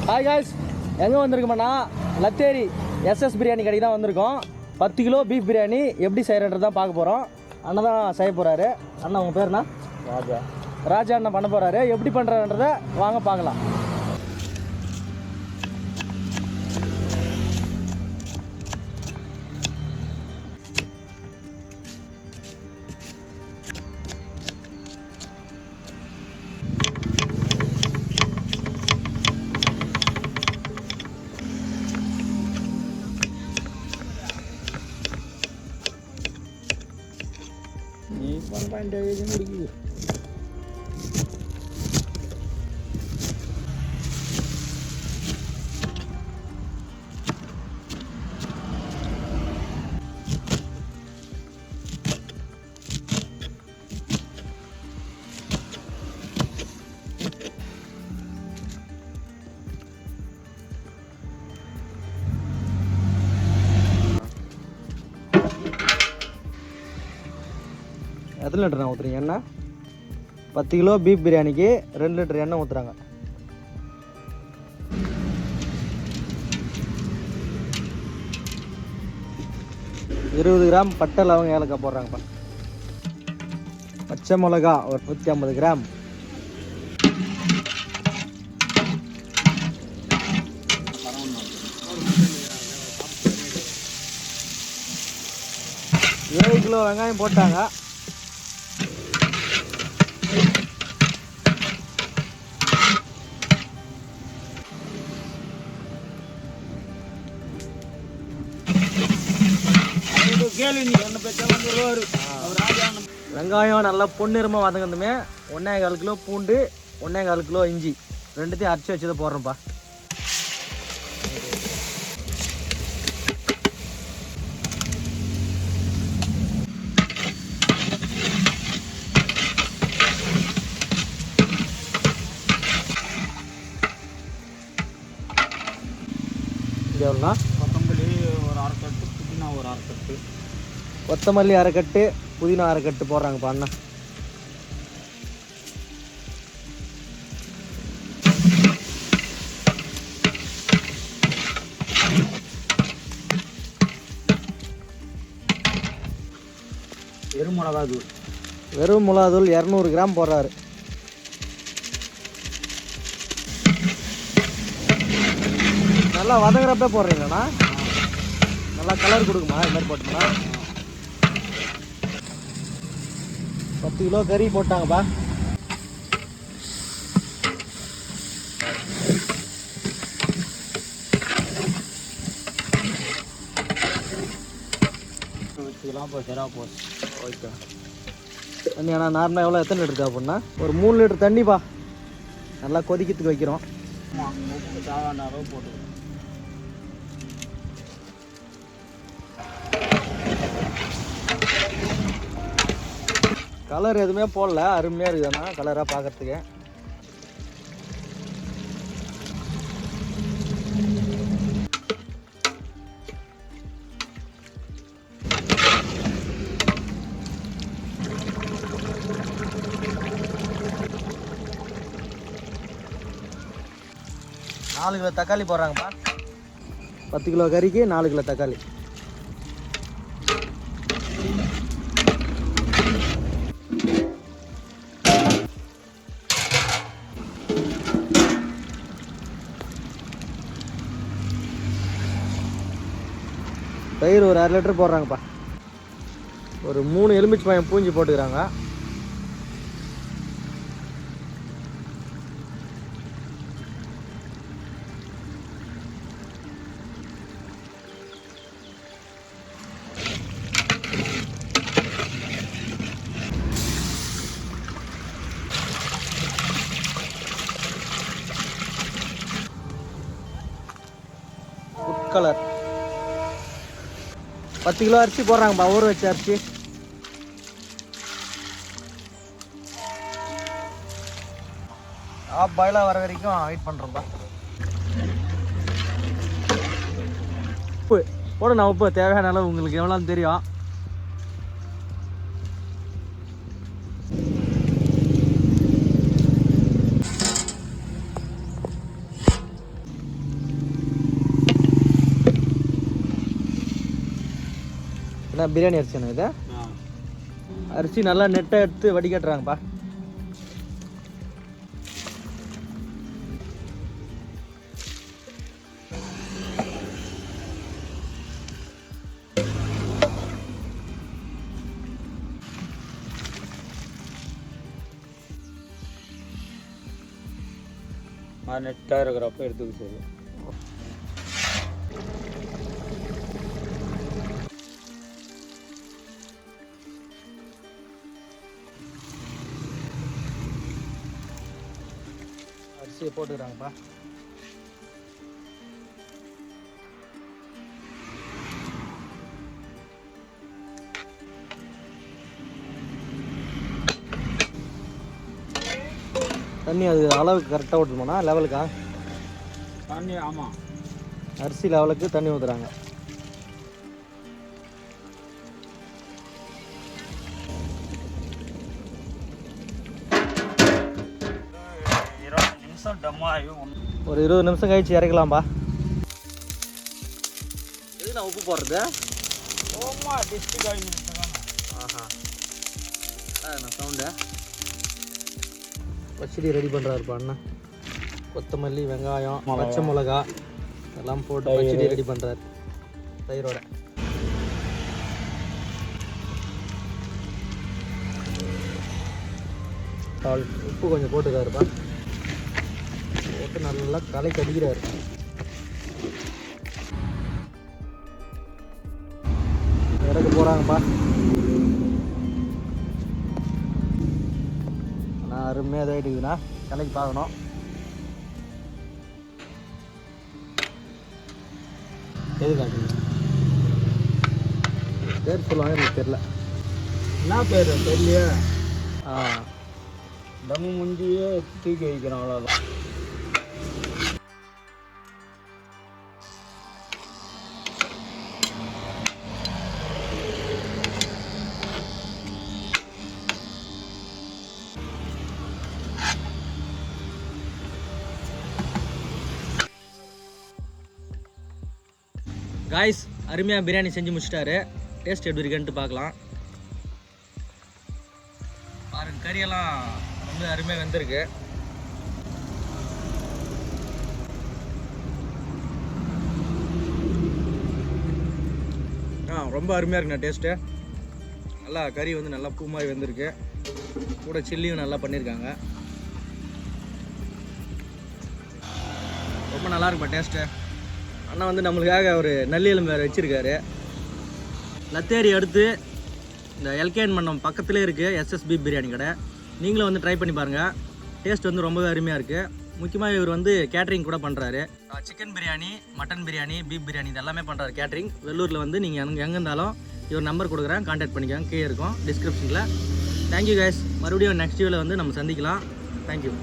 Hi guys, எங்கே வந்திருக்கோம்னா Latheri SS biryani கடைக்கு தான் வந்திருக்கோம். 10 கிலோ பீஃப் பிரியாணி எப்படி செய்கிறன்றது தான் பார்க்க போகிறோம். அண்ணன் தான் செய்ய போகிறாரு. அண்ணா உங்கள் பேர்ண்ணா? ராஜா அண்ணன் பண்ண போகிறாரு. எப்படி பண்ணுறன்றதை வாங்க பார்க்கலாம். முடிக்குது. எத்தனை லிட்டர் நான் ஊற்றுறீங்க எண்ணெய்? 10 கிலோ பீஃப் பிரியாணிக்கு 2 லிட்டர் எண்ணெய் ஊற்றுறாங்க. இருபது கிராம் பட்டை லவங்க ஏலக்காய் போடுறாங்கப்பா. பச்சை மிளகா ஒரு 150 கிராம். ஏழு கிலோ வெங்காயம் போட்டாங்க. வெங்காயம் நல்லா பொன்னிறமாக வதங்கணுமே. 1.25 கிலோ பூண்டு, 1.25 கிலோ இஞ்சி ரெண்டுத்தையும் அரைச்சி வச்சதை போடுறோம்ப்பா. எவ்வளோண்ணா? கொத்தமல்லி அரைக்கட்டு, புதினா அரைக்கட்டு போடுறாங்கப்பா அண்ணா. வெறும் மிளகாத்தூள் 200 கிராம் போடுறாரு. நல்லா வதங்குறப்ப போடுறீங்கண்ணா? நல்லா கலர் கொடுக்குமா இது மாதிரி போட்டோம்னா? 10 கிலோ கறி போட்டாங்கப்பா. ஓகே. தண்ணி ஆனால் நார்மலாக எவ்வளோ எத்தனை லிட்டர் தேவைப்படுனா? ஒரு 3 லிட்டர் தண்ணிப்பா. நல்லா கொதிக்கிறதுக்கு வைக்கிறோம். போட்டு கலர் எதுவுமே போடல, அருமையாக இருக்குதுண்ணா கலராக பார்க்குறதுக்கு. நாலு கிலோ தக்காளி போடுறாங்கப்பா. 10 கிலோ கறிக்கு 4 கிலோ தக்காளி. தயிர் ஒரு 1/2 லிட்டர் போடுறாங்கப்பா. ஒரு 3 எலுமிச்சை பழம் பூஞ்சி போட்டுக்கிறாங்க. ஃபுட் கலர் 10 கிலோ அரிசி போடுறாங்கப்பா, ஊற வச்ச அரிசி. ஆஃப் பாயிலாக வர வரைக்கும் வெயிட் பண்ணுறோம்ப்பா. உப்பு போடணும். உப்பு தேவையான அளவு உங்களுக்கு எவ்வளோன்னு தெரியும். என்ன பிரியாணி அரிசிண்ணா இது? அரிசி நல்லா நெட்டை எடுத்து வடிகட்டுறாங்கப்பா. நெட்டாக இருக்கிறப்ப எடுத்துக்க சொல்லு. அரிசியை போட்டுக்கிறாங்கப்பா. தண்ணி அது அளவுக்கு கரெக்டாக ஊற்றணுமாண்ணா? லெவலுக்கா தண்ணி? ஆமாம், அரிசி லெவலுக்கு தண்ணி ஊற்றுறாங்க. ஒரு 20 நிமிஷம் கழிச்சு இறக்கலாம்பா. எது நான் உப்பு போடுறது? ஆஹா, நான் சவுண்டு பச்சடி ரெடி பண்ணுறாருப்பா அண்ணன். கொத்தமல்லி, வெங்காயம், பச்சை மிளகா எல்லாம் போட்டு பச்சடி ரெடி பண்ணுறாரு தயிரோட. உப்பு கொஞ்சம் போட்டுக்காருப்பா. போட்டு நல்லா கலக்கி அடிக்கிறாரு. இறக்க போகிறாங்கப்பா. ஆனால் அருமையாக இதாகிட்டு இருக்குதுண்ணா. கலக்கி பார்க்கணும். எது காட்டுங்க? பேர் சொல்லுவாங்க, எனக்கு தெரில. என்ன பேர் தெரியலையே. ஆ, தம்மு முந்தியே தூக்கி வைக்கிறோம், அவ்வளோதான். காய்ஸ், அருமையாக பிரியாணி செஞ்சு முடிச்சிட்டாரு. டேஸ்ட் எப்படி இருக்குன்ட்டு பார்க்கலாம். பாருங்க, கறியெல்லாம் ரொம்ப அருமையாக வெந்திருக்கு. ரொம்ப அருமையாக இருக்குண்ணா டேஸ்ட்டு. நல்லா கறி வந்து நல்லா பூ மாதிரி வெந்திருக்கு. கூட சில்லியும் நல்லா பண்ணியிருக்காங்க. ரொம்ப நல்லா இருக்குப்பா டேஸ்ட்டு. அண்ணா வந்து நம்மளுக்காக ஒரு நல்லி எலும்பு வேறு வச்சுருக்காரு. லத்தேரி அடுத்து இந்த எல்கேஎன் மண்டம் பக்கத்துலேயே இருக்குது எஸ்எஸ்பி பிரியாணி கடை. நீங்களும் வந்து ட்ரை பண்ணி பாருங்கள். டேஸ்ட் வந்து ரொம்பவே அருமையாக இருக்குது. முக்கியமாக இவர் வந்து கேட்ரிங் கூட பண்ணுறாரு. Chicken biryani, mutton biryani, beef biryani இது எல்லாமே பண்ணுறாரு கேட்ரிங். வெள்ளூரில் வந்து நீங்கள் எங்கே இருந்தாலும் இவர் நம்பர் கொடுக்குறேன், கான்டாக்ட் பண்ணிக்கோங்க. கீழே இருக்கும் டிஸ்கிரிப்ஷனில். Thank you guys. மறுபடியும் நெக்ஸ்ட் வீடியோவில் வந்து நம்ம சந்திக்கலாம். தேங்க்யூ.